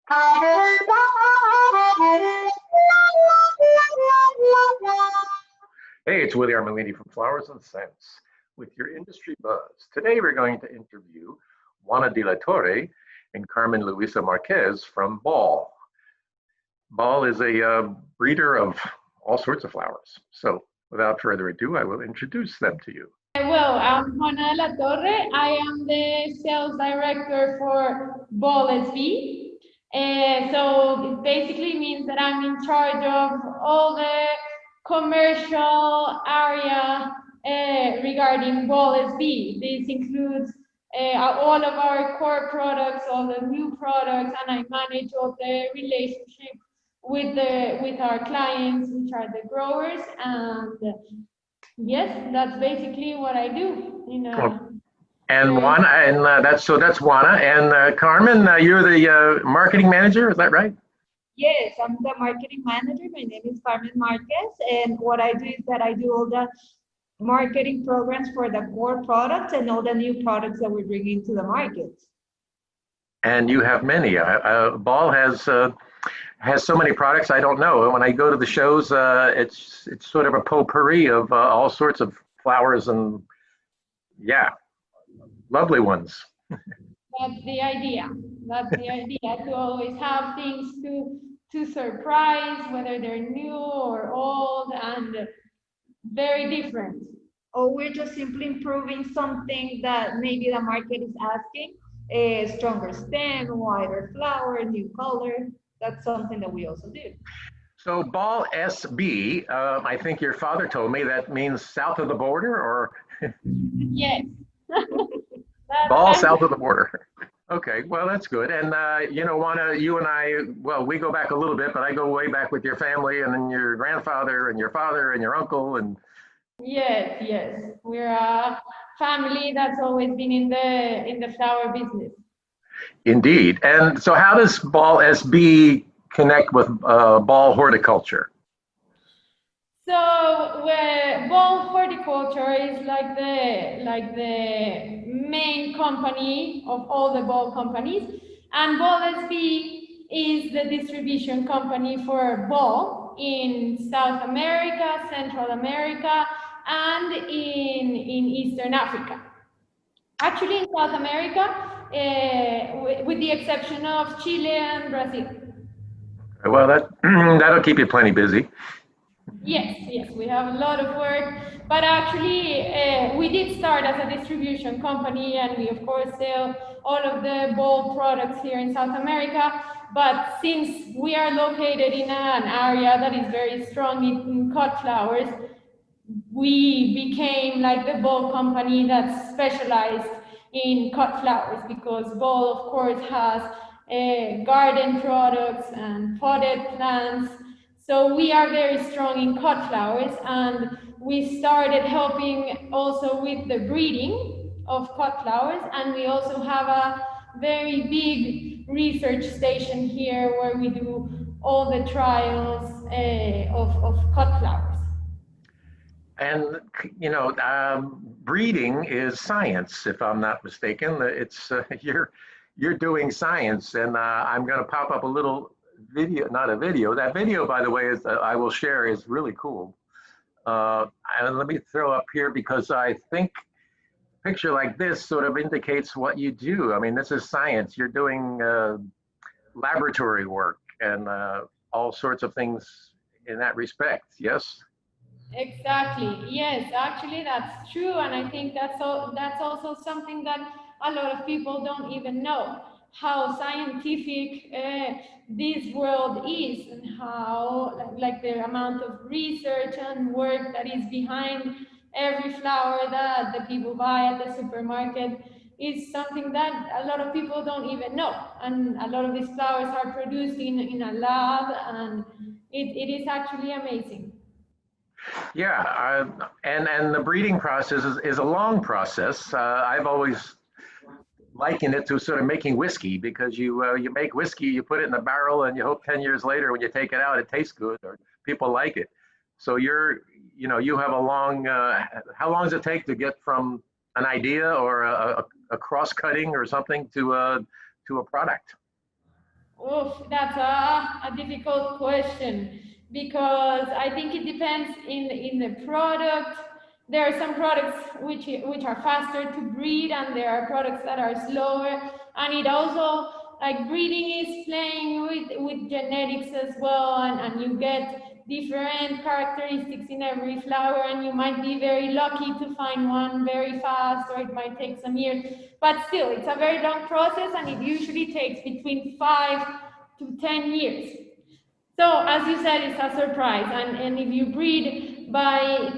Hey, it's Willie Armelini from Flowers and Scents with your industry buzz. Today we're going to interview Juana de la Torre and Carmen Luisa Marquez from Ball. Ball is a breeder of all sorts of flowers. So without further ado, I will introduce them to you. Well, I'm Juana de la Torre. I am the sales director for Ball SV. So it basically means that I'm in charge of all the commercial area regarding Ball SV. This includes all of our core products, all the new products, and I manage all the relationship with our clients, which are the growers. And yes, that's basically what I do. And Juana, and that's Juana. And Carmen, you're the marketing manager, is that right? Yes, I'm the marketing manager. My name is Carmen Marquez, and what I do is that I do all the marketing programs for the core products and all the new products that we bring into the market. And you have many. Ball has so many products. I don't know. When I go to the shows, it's sort of a potpourri of all sorts of flowers and yeah, lovely ones. That's the idea. That's the idea, to always have things to surprise, whether they're new or old and very different. Or we're just simply improving something that maybe the market is asking, a stronger stem, wider flower, new color. That's something that we also do. So Ball SB, I think your father told me that means south of the border, or Yes. Ball south of the border. Okay, well, that's good. And, Juana, you and I, well, we go back a little bit, but I go way back with your family and then your grandfather and your father and your uncle. And Yes. We're a family that's always been in the flower business. Indeed. And so how does Ball SB connect with Ball Horticulture? So Ball Horticulture is like the main company of all the Ball companies, and Ball SB is the distribution company for Ball in South America, Central America, and in Eastern Africa. Actually, in South America, with the exception of Chile and Brazil. Well, that'll keep you plenty busy. Yes, we have a lot of work, but actually we did start as a distribution company, and we of course sell all of the Ball products here in South America, but since we are located in an area that is very strong in cut flowers, we became like the Ball company that's specialized in cut flowers, because Ball of course has garden products and potted plants. So we are very strong in cut flowers, and we started helping also with the breeding of cut flowers, and we also have a very big research station here where we do all the trials of cut flowers. And, breeding is science, if I'm not mistaken. It's you're doing science, and I'm going to pop up a little video, not a video. That video, by the way, is I will share, is really cool. And let me throw up here, because I think a picture like this sort of indicates what you do. I mean, this is science. You're doing laboratory work and all sorts of things in that respect. Yes. Exactly. Yes, actually, that's true, and I think that's also something that a lot of people don't even know, how scientific this world is, and how like the amount of research and work that is behind every flower that the people buy at the supermarket is something that a lot of people don't even know. And a lot of these flowers are produced in a lab, and it is actually amazing. Yeah, and the breeding process is a long process. I've always likened it to sort of making whiskey, because you make whiskey, you put it in a barrel, and you hope 10 years later when you take it out, it tastes good or people like it. So you have a long. How long does it take to get from an idea or a cross cutting or something to a product? Oof, that's a difficult question because I think it depends in the product. There are some products which are faster to breed, and there are products that are slower. And it also, like, breeding is playing with genetics as well, and you get different characteristics in every flower, and you might be very lucky to find one very fast, or it might take some years. But still, it's a very long process, and it usually takes between 5 to 10 years. So as you said, it's a surprise, and if you breed by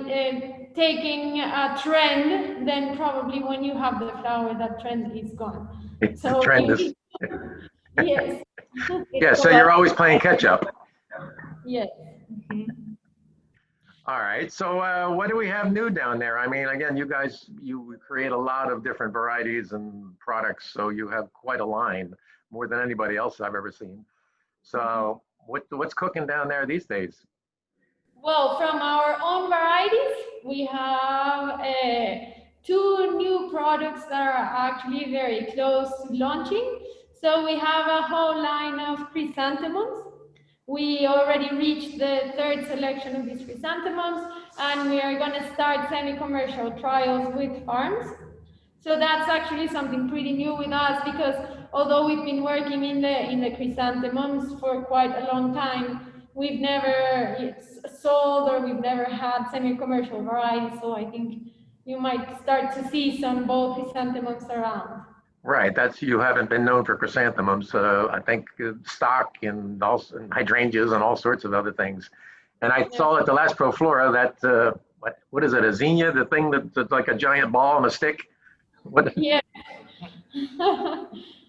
taking a trend, then probably when you have the flower, that trend is gone. The So trend is, yes. yeah, so you're always playing catch up. Yes. All right, so what do we have new down there? I mean, again, you guys, you create a lot of different varieties and products, so you have quite a line, more than anybody else I've ever seen. So what's cooking down there these days? Well, from our own varieties, we have 2 new products that are actually very close to launching. So we have a whole line of chrysanthemums. We already reached the 3rd selection of these chrysanthemums, and we are going to start semi-commercial trials with farms. So that's actually something pretty new with us, because although we've been working in the chrysanthemums for quite a long time, we've never sold, or we've never had semi-commercial varieties. So I think you might start to see some bulk chrysanthemums around. Right, that's, you haven't been known for chrysanthemums. I think stock and also and hydrangeas and all sorts of other things. And I saw at the last Pro Flora that what is it, a zinnia, the thing that's like a giant ball on a stick? What? Yeah.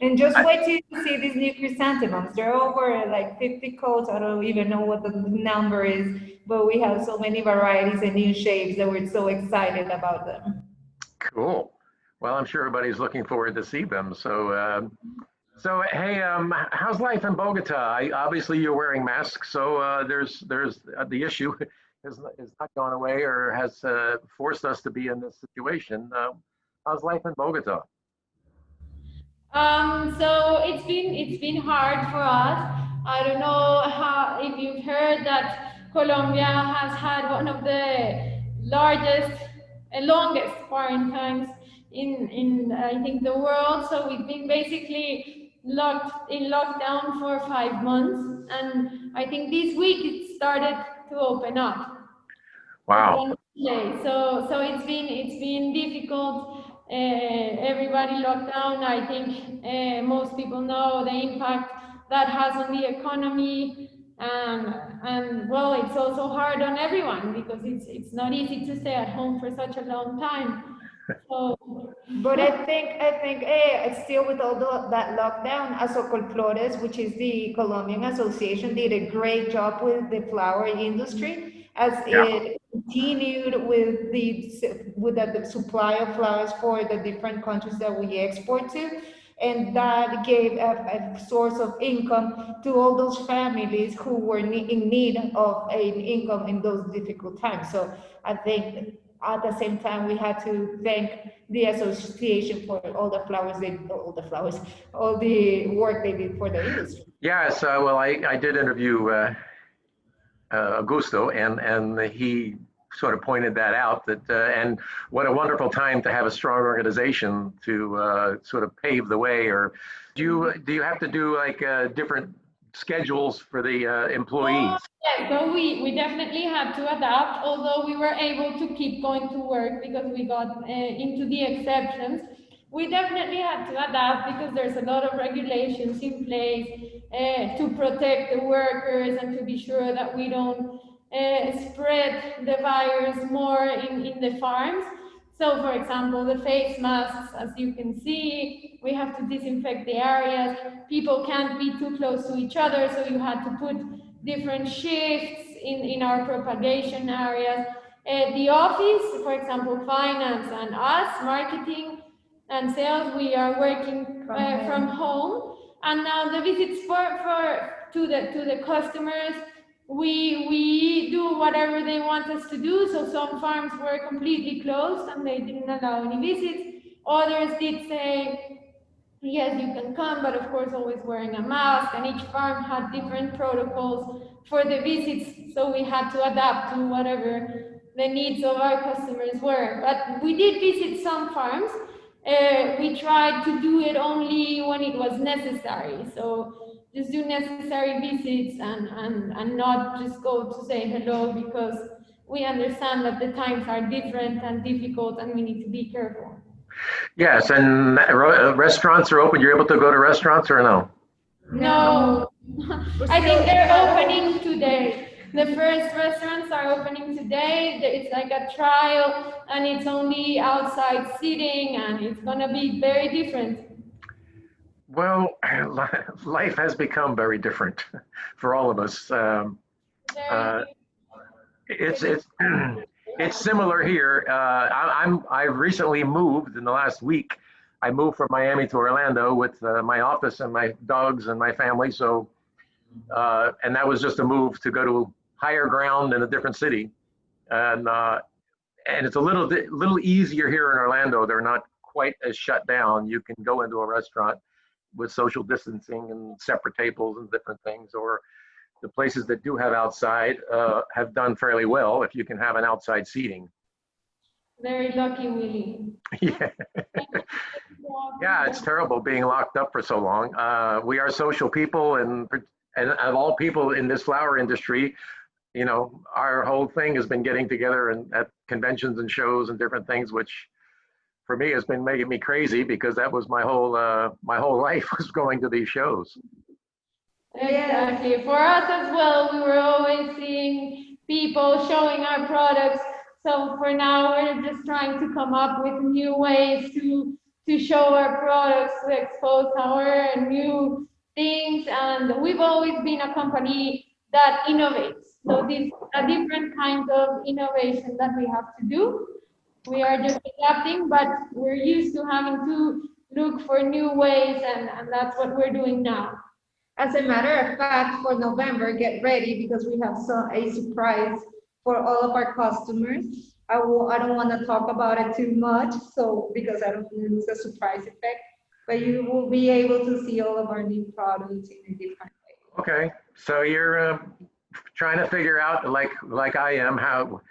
And just wait till you see these new chrysanthemums. They're over like 50 coats. I don't even know what the number is, but we have so many varieties and new shapes that we're so excited about them. Cool. Well, I'm sure everybody's looking forward to see them. So, hey, how's life in Bogota? Obviously, you're wearing masks, so there's the issue is not gone away, or has forced us to be in this situation. How's life in Bogota? So it's been hard for us. I don't know if you've heard that Colombia has had one of the largest and longest quarantines in I think the world. So we've been basically locked in lockdown for 5 months, and I think this week it started to open up. Wow. So it's been difficult. Everybody locked down. I think most people know the impact that has on the economy, and well, it's also hard on everyone, because it's not easy to stay at home for such a long time. So, but I think still with all that lockdown, Flores, which is the Colombian Association, did a great job with the flower industry, as it continued with the supply of flowers for the different countries that we export to. And that gave a source of income to all those families who were in need of an income in those difficult times. So I think at the same time, we had to thank the association for all the work they did for the industry. Yes, well, I did interview Augusto, and he sort of pointed that out, that and what a wonderful time to have a strong organization to sort of pave the way. Or do you have to do like different schedules for the employees? Yeah, so we definitely had to adapt, although we were able to keep going to work because we got into the exceptions. We definitely had to adapt because there's a lot of regulations in place to protect the workers and to be sure that we don't spread the virus more in the farms. So, for example, the face masks, as you can see, we have to disinfect the areas. People can't be too close to each other, so you had to put different shifts in our propagation areas. The office, for example, finance and us, marketing and sales, we are working from home. And now the visits to the customers, we do whatever they want us to do. So some farms were completely closed and they didn't allow any visits. Others did say, Yes, you can come, but of course always wearing a mask, and each farm had different protocols for the visits, so we had to adapt to whatever the needs of our customers were. But we did visit some farms. We tried to do it only when it was necessary, so just do necessary visits and not just go to say hello, because we understand that the times are different and difficult and we need to be careful. Yes, and restaurants are open. You're able to go to restaurants or no? No, We're I think still- they're opening today. The first restaurants are opening today. It's like a trial, and it's only outside seating, and it's gonna be very different. Well, life has become very different for all of us. Uh, Very it's it's similar here. I recently moved in the last week. I moved from Miami to Orlando with my office and my dogs and my family. So, and that was just a move to go to higher ground in a different city. And it's a little easier here in Orlando. They're not quite as shut down. You can go into a restaurant with social distancing and separate tables and different things, or the places that do have outside have done fairly well if you can have an outside seating. very lucky, Willie. Yeah. Yeah, it's terrible being locked up for so long. We are social people, and of all people in this flower industry, you know, our whole thing has been getting together and at conventions and shows and different things, which for me has been making me crazy because that was my whole life was going to these shows. Exactly. For us as well, we were always seeing people showing our products. So for now, we're just trying to come up with new ways to show our products, to expose our new things. And we've always been a company that innovates. So this is a different kind of innovation that we have to do. We are just adapting, but we're used to having to look for new ways, and that's what we're doing now. As a matter of fact, for November, get ready because we have a surprise for all of our customers. I don't want to talk about it too much, so because I don't want to lose the surprise effect, but you will be able to see all of our new products in a different way. Okay, so you're trying to figure out, like I am, how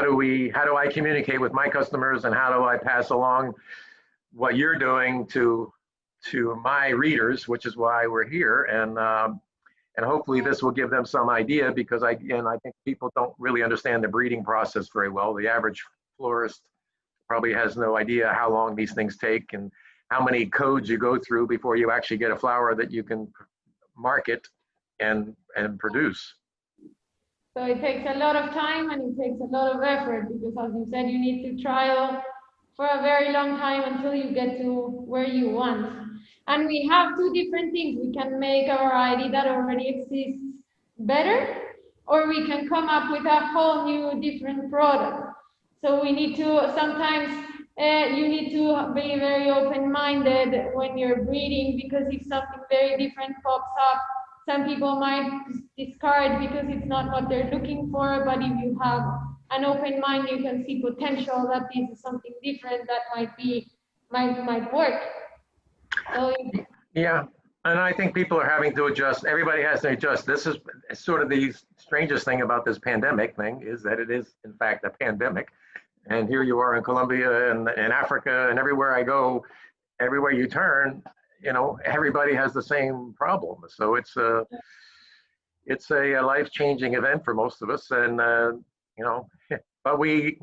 do I communicate with my customers, and how do I pass along what you're doing to my readers, which is why we're here, and hopefully this will give them some idea, because I think people don't really understand the breeding process very well. The average florist probably has no idea how long these things take and how many codes you go through before you actually get a flower that you can market and produce. So it takes a lot of time and it takes a lot of effort, because as you said, you need to trial for a very long time until you get to where you want. And we have two different things. We can make a variety that already exists better, or we can come up with a whole new different product. So we need to, sometimes you need to be very open-minded when you're breeding, because if something very different pops up, some people might discard because it's not what they're looking for. But if you have an open mind, you can see potential that this is something different that might work. So Yeah, and I think people are having to adjust. Everybody has to adjust. This is sort of the strangest thing about this pandemic thing, is that it is in fact a pandemic. And here you are in Colombia and in Africa, and everywhere I go, everywhere you turn, you know, everybody has the same problem. So it's a life-changing event for most of us, and you know, but we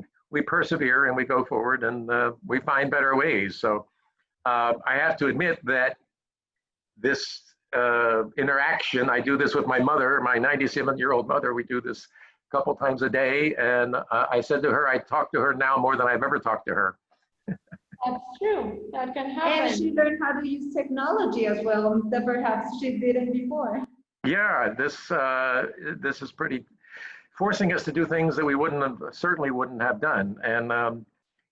persevere and we go forward, and we find better ways. So I have to admit that this interaction, I do this with my mother, my 97-year-old mother. We do this a couple times a day, and I said to her, I talk to her now more than I've ever talked to her. that's true. That can happen. And she learned how to use technology as well that perhaps she didn't before. Yeah, this is pretty forcing us to do things that we certainly wouldn't have done. And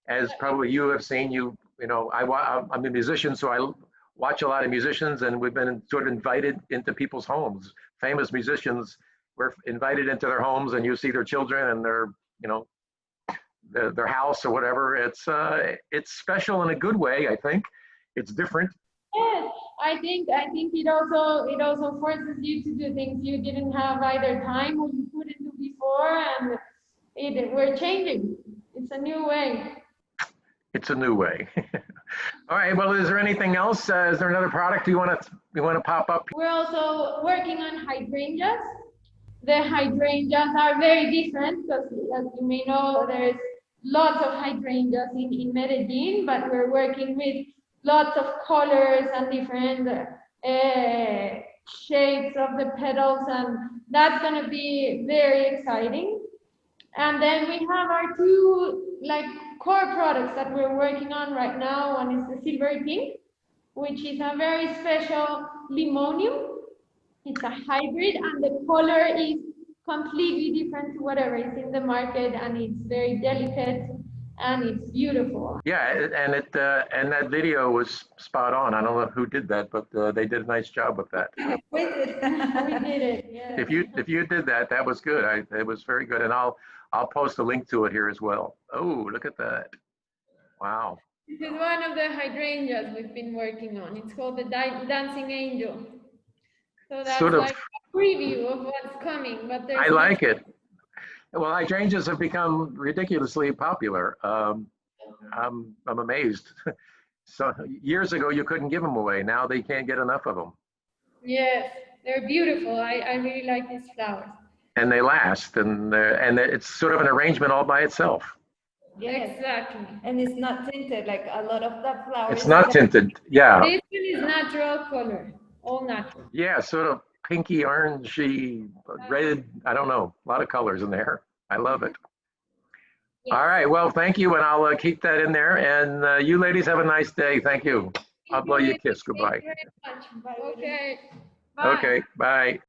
as probably you have seen, you know, I'm a musician, so I watch a lot of musicians, and we've been sort of invited into people's homes. Famous musicians, we're invited into their homes, and you see their children and their, you know, their house or whatever. It's special in a good way, I think. It's different. Yes, I think it also forces you to do things you didn't have either time or you couldn't do before, and we're changing. It's a new way. It's a new way. All right. Well, is there anything else? Is there another product you want to pop up? We're also working on hydrangeas. The hydrangeas are very different because, as you may know, there's lots of hydrangeas in Medellin, but we're working with lots of colors and different shapes of the petals, and that's going to be very exciting. And then we have our two core products that we're working on right now. One is the silvery pink, which is a very special limonium. It's a hybrid, and the color is completely different to whatever is in the market, and it's very delicate and it's beautiful. Yeah, and and that video was spot on. I don't know who did that, but they did a nice job with that. We did. We did it. Yeah. If you did that, that was good. It was very good, and I'll post a link to it here as well. Oh, look at that! Wow. This is one of the hydrangeas we've been working on. It's called the dancing angel. So that's Sort of, like a preview of what's coming. But there's I like it. Well, hydrangeas have become ridiculously popular. I'm amazed. So years ago you couldn't give them away. Now they can't get enough of them. Yes, they're beautiful. I really like these flowers. And they last, and it's sort of an arrangement all by itself. Yes. Exactly. And it's not tinted like a lot of the flowers. It's not tinted. Yeah. This one is natural color, all natural. Yeah, sort of pinky, orangey, red. I don't know. A lot of colors in there. I love it. Yes. All right. Well, thank you, and I'll keep that in there. And you ladies have a nice day. Thank you. I'll blow you a kiss. Goodbye. Thank you very much. Okay. Bye. Okay. Bye.